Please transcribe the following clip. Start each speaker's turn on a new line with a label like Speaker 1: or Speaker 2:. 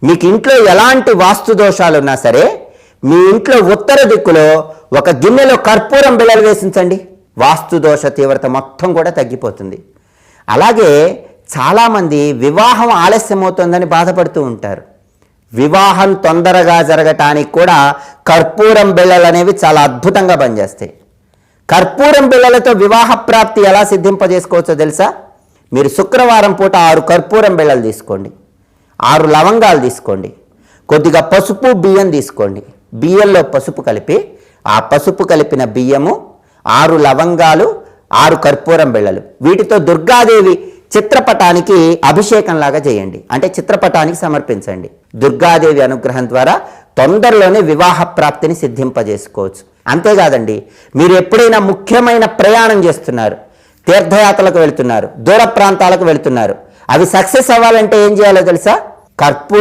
Speaker 1: మీకు ఇంట్లో ఎలాంటి వాస్తు దోషాలు ఉన్నా సరే మీ ఇంట్లో ఉత్తర దిక్కులో ఒక గిన్నెలో కర్పూరం బిళ్ళలు వేసించండి, వాస్తు దోష తీవ్రత మొత్తం కూడా తగ్గిపోతుంది. అలాగే చాలామంది వివాహం ఆలస్యమవుతుందని బాధపడుతూ ఉంటారు. వివాహం తొందరగా జరగటానికి కూడా కర్పూరం బిళ్ళలు అనేవి చాలా అద్భుతంగా పనిచేస్తాయి. కర్పూరం బిళ్ళలతో వివాహ ప్రాప్తి ఎలా సిద్ధింపజేసుకోవచ్చో తెలుసా? మీరు శుక్రవారం పూట 6 కర్పూరం బిళ్ళలు తీసుకోండి, 6 లవంగాలు తీసుకోండి, కొద్దిగా పసుపు బియ్యం తీసుకోండి. బియ్యంలో పసుపు కలిపి ఆ పసుపు కలిపిన బియ్యము, 6 లవంగాలు, 6 కర్పూరం బిళ్ళలు, వీటితో దుర్గాదేవి చిత్రపటానికి అభిషేకంలాగా చేయండి, అంటే చిత్రపటానికి సమర్పించండి. దుర్గాదేవి అనుగ్రహం ద్వారా తొందరలోనే వివాహ ప్రాప్తిని సిద్ధింపజేసుకోవచ్చు. అంతేకాదండి, మీరు ఎప్పుడైనా ముఖ్యమైన ప్రయాణం చేస్తున్నారు, తీర్థయాత్రలకు వెళుతున్నారు, దూర ప్రాంతాలకు వెళుతున్నారు, అవి సక్సెస్ అవ్వాలంటే ఏం చేయాలో తెలుసా? కర్పూర